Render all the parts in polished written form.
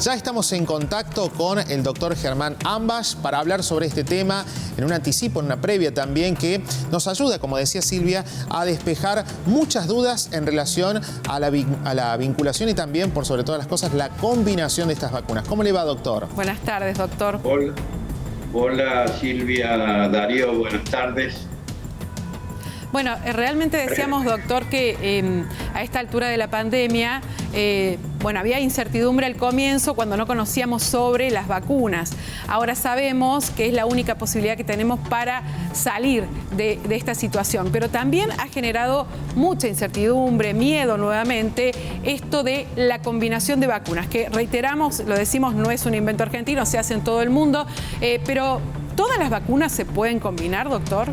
Ya estamos en contacto con el doctor Germán Ambach para hablar sobre este tema en un anticipo, en una previa también, que nos ayuda, como decía Silvia, a despejar muchas dudas en relación a la vinculación y también, por sobre todas las cosas, la combinación de estas vacunas. ¿Cómo le va, doctor? Buenas tardes, doctor. Hola Silvia, Darío, buenas tardes. Bueno, realmente decíamos, doctor, que a esta altura de la pandemia, había incertidumbre al comienzo cuando no conocíamos sobre las vacunas. Ahora sabemos que es la única posibilidad que tenemos para salir de esta situación, pero también ha generado mucha incertidumbre, miedo nuevamente, esto de la combinación de vacunas, que reiteramos, lo decimos, no es un invento argentino, se hace en todo el mundo, pero ¿todas las vacunas se pueden combinar, doctor?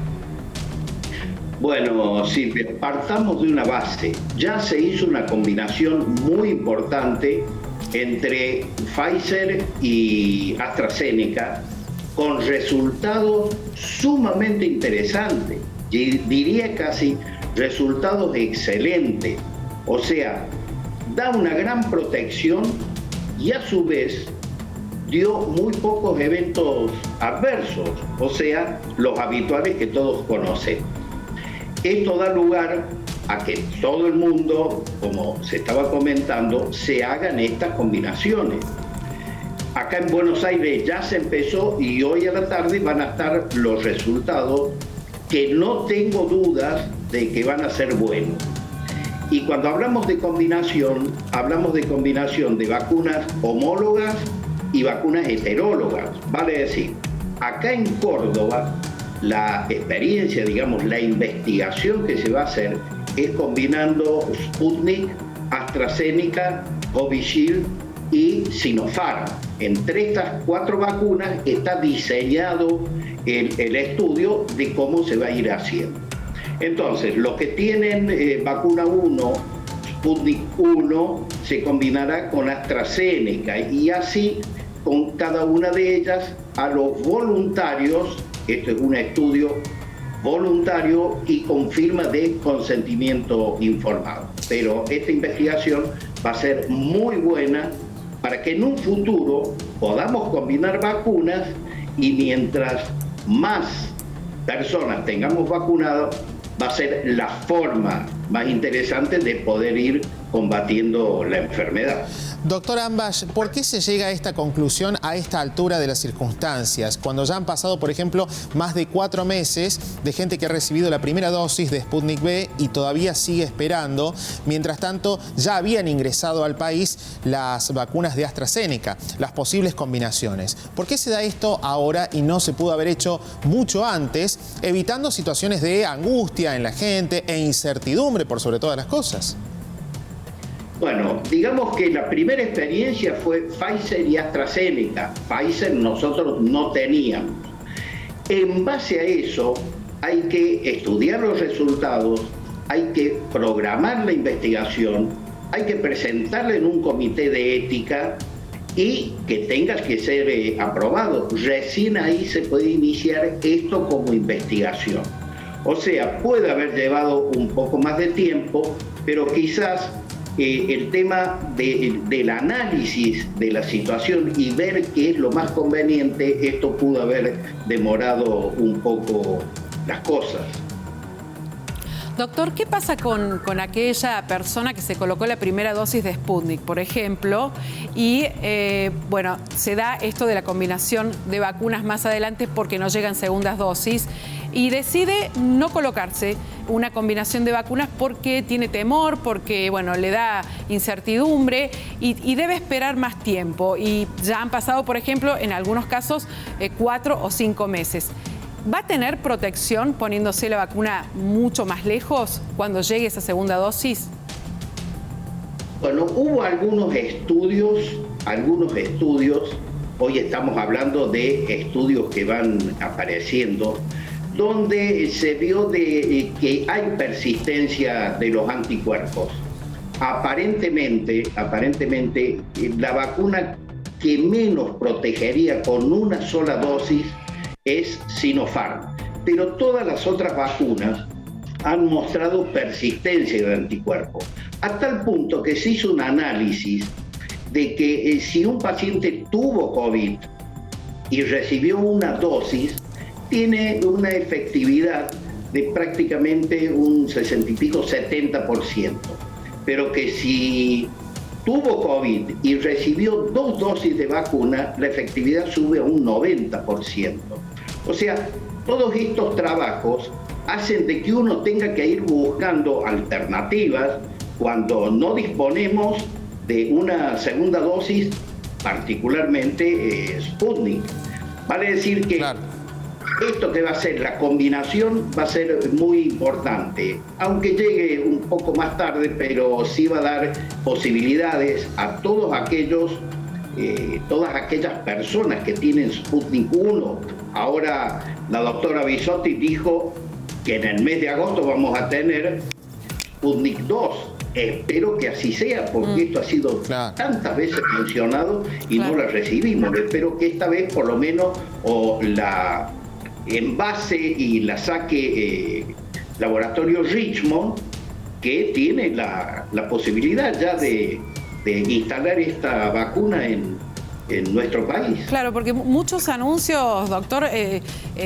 Bueno, Silvia, partamos de una base. Ya se hizo una combinación muy importante entre Pfizer y AstraZeneca con resultados sumamente interesantes. Diría casi resultados excelentes. O sea, da una gran protección y a su vez dio muy pocos eventos adversos, o sea, los habituales que todos conocen. Esto da lugar a que todo el mundo, como se estaba comentando, se hagan estas combinaciones. Acá en Buenos Aires ya se empezó y hoy a la tarde van a estar los resultados que no tengo dudas de que van a ser buenos. Y cuando hablamos de combinación de vacunas homólogas y vacunas heterólogas. Vale decir, acá en Córdoba, la experiencia, digamos, la investigación que se va a hacer es combinando Sputnik, AstraZeneca, Covishield y Sinopharm. Entre estas 4 vacunas está diseñado el estudio de cómo se va a ir haciendo. Entonces, los que tienen vacuna 1, Sputnik 1, se combinará con AstraZeneca y así con cada una de ellas a los voluntarios. Esto es un estudio voluntario y con firma de consentimiento informado. Pero esta investigación va a ser muy buena para que en un futuro podamos combinar vacunas y mientras más personas tengamos vacunadas, va a ser la forma más interesante de poder ir combatiendo la enfermedad. Doctor Ambach, ¿por qué se llega a esta conclusión a esta altura de las circunstancias? Cuando ya han pasado, por ejemplo, más de 4 meses de gente que ha recibido la primera dosis de Sputnik V y todavía sigue esperando. Mientras tanto, ya habían ingresado al país las vacunas de AstraZeneca, las posibles combinaciones. ¿Por qué se da esto ahora y no se pudo haber hecho mucho antes, evitando situaciones de angustia en la gente e incertidumbre por sobre todas las cosas? Bueno, digamos que la primera experiencia fue Pfizer y AstraZeneca. Pfizer nosotros no teníamos. En base a eso hay que estudiar los resultados, hay que programar la investigación, hay que presentarla en un comité de ética y que tenga que ser aprobado. Recién ahí se puede iniciar esto como investigación. O sea, puede haber llevado un poco más de tiempo, pero quizás el tema del análisis de la situación y ver qué es lo más conveniente, esto pudo haber demorado un poco las cosas. Doctor, ¿qué pasa con aquella persona que se colocó la primera dosis de Sputnik, por ejemplo, y se da esto de la combinación de vacunas más adelante porque no llegan segundas dosis y decide no colocarse una combinación de vacunas porque tiene temor, porque le da incertidumbre y debe esperar más tiempo? Y ya han pasado, por ejemplo, en algunos casos 4 o 5 meses. ¿Va a tener protección poniéndose la vacuna mucho más lejos cuando llegue esa segunda dosis? Bueno, hubo algunos estudios, hoy estamos hablando de estudios que van apareciendo, donde se vio que hay persistencia de los anticuerpos. Aparentemente, la vacuna que menos protegería con una sola dosis es Sinopharm, pero todas las otras vacunas han mostrado persistencia de anticuerpos, a tal punto que se hizo un análisis de que si un paciente tuvo COVID y recibió una dosis, tiene una efectividad de prácticamente un 60 y pico, 70%. Pero que si tuvo COVID y recibió 2 dosis de vacuna, la efectividad sube a un 90%. O sea, todos estos trabajos hacen de que uno tenga que ir buscando alternativas cuando no disponemos de una segunda dosis, particularmente Sputnik. Vale decir que claro, esto que va a ser la combinación va a ser muy importante, aunque llegue un poco más tarde, pero sí va a dar posibilidades a todos aquellos, todas aquellas personas que tienen Sputnik 1. Ahora la doctora Bisotti dijo que en el mes de agosto vamos a tener Sputnik 2. Espero que así sea, porque esto ha sido tantas veces mencionado y no la recibimos. Espero que esta vez por lo menos la envase y la saque Laboratorio Richmond, que tiene la posibilidad ya de instalar esta vacuna en nuestro país. Claro, porque muchos anuncios, doctor,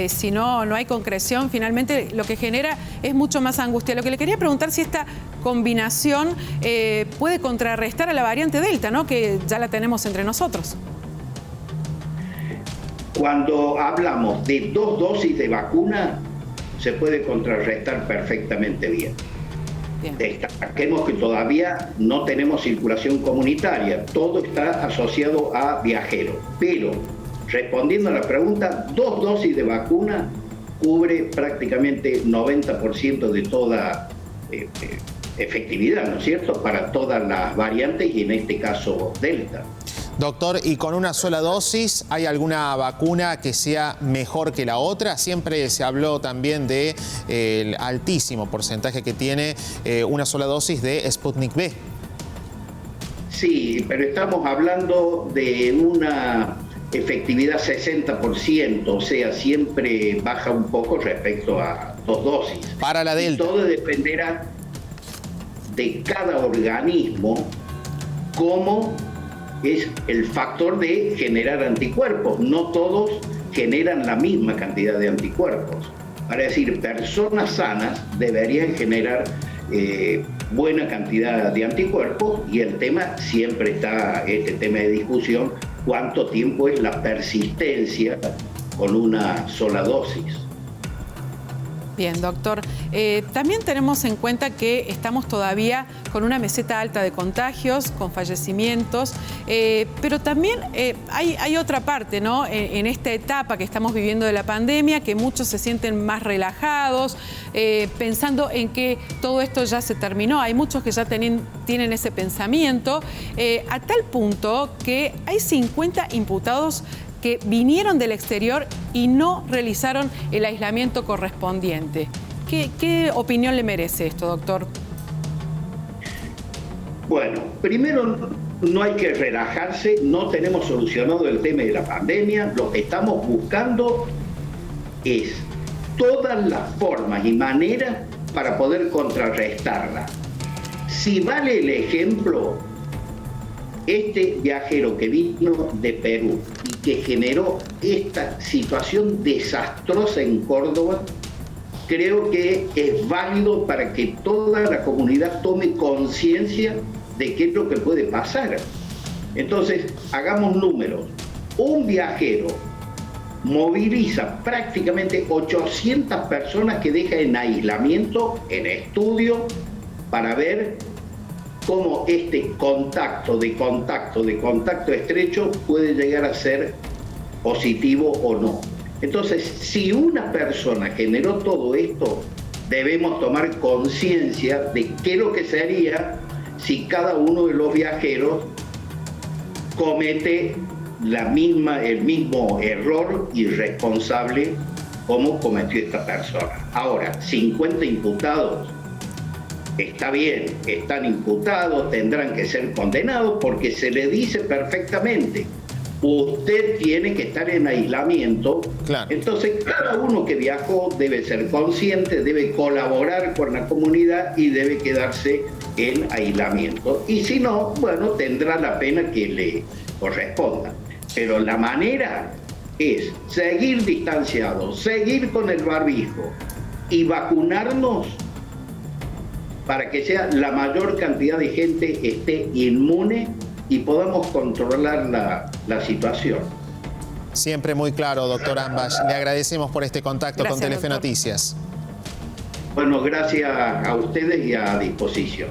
si no hay concreción, finalmente lo que genera es mucho más angustia. Lo que le quería preguntar si esta combinación puede contrarrestar a la variante Delta, ¿no?, que ya la tenemos entre nosotros. Cuando hablamos de 2 dosis de vacuna, se puede contrarrestar perfectamente bien. Destaquemos que todavía no tenemos circulación comunitaria, todo está asociado a viajeros. Pero, respondiendo a la pregunta, 2 dosis de vacuna cubre prácticamente 90% de toda efectividad, ¿no es cierto?, para todas las variantes y en este caso Delta. Doctor, ¿y con una sola dosis hay alguna vacuna que sea mejor que la otra? Siempre se habló también del altísimo porcentaje que tiene una sola dosis de Sputnik V. Sí, pero estamos hablando de una efectividad 60%, o sea, siempre baja un poco respecto a 2 dosis. Para la Delta. Y todo dependerá de cada organismo, cómo es el factor de generar anticuerpos. No todos generan la misma cantidad de anticuerpos. Para decir, personas sanas deberían generar buena cantidad de anticuerpos, y el tema siempre está, este tema de discusión, cuánto tiempo es la persistencia con una sola dosis. Bien, doctor. También tenemos en cuenta que estamos todavía con una meseta alta de contagios, con fallecimientos, pero también hay otra parte, ¿no?, en esta etapa que estamos viviendo de la pandemia, que muchos se sienten más relajados, pensando en que todo esto ya se terminó. Hay muchos que ya tienen ese pensamiento, a tal punto que hay 50 imputados que vinieron del exterior y no realizaron el aislamiento correspondiente. ¿Qué opinión le merece esto, doctor? Bueno, primero no hay que relajarse, no tenemos solucionado el tema de la pandemia. Lo que estamos buscando es todas las formas y maneras para poder contrarrestarla. Si vale el ejemplo, este viajero que vino de Perú y que generó esta situación desastrosa en Córdoba, creo que es válido para que toda la comunidad tome conciencia de qué es lo que puede pasar. Entonces, hagamos números. Un viajero moviliza prácticamente 800 personas que deja en aislamiento, en estudio, para ver cómo este contacto estrecho puede llegar a ser positivo o no. Entonces, si una persona generó todo esto, debemos tomar conciencia de qué es lo que se haría si cada uno de los viajeros comete el mismo error irresponsable como cometió esta persona. Ahora, 50 imputados, está bien, están imputados, tendrán que ser condenados porque se le dice perfectamente: usted tiene que estar en aislamiento. Claro. Entonces, cada uno que viajó debe ser consciente, debe colaborar con la comunidad y debe quedarse en aislamiento. Y si no, bueno, tendrá la pena que le corresponda. Pero la manera es seguir distanciados, seguir con el barbijo y vacunarnos para que sea la mayor cantidad de gente esté inmune y podamos controlar la situación. Siempre muy claro, doctor Ambach. Le agradecemos por este contacto con Telefe Noticias. Bueno, gracias a ustedes y a disposición.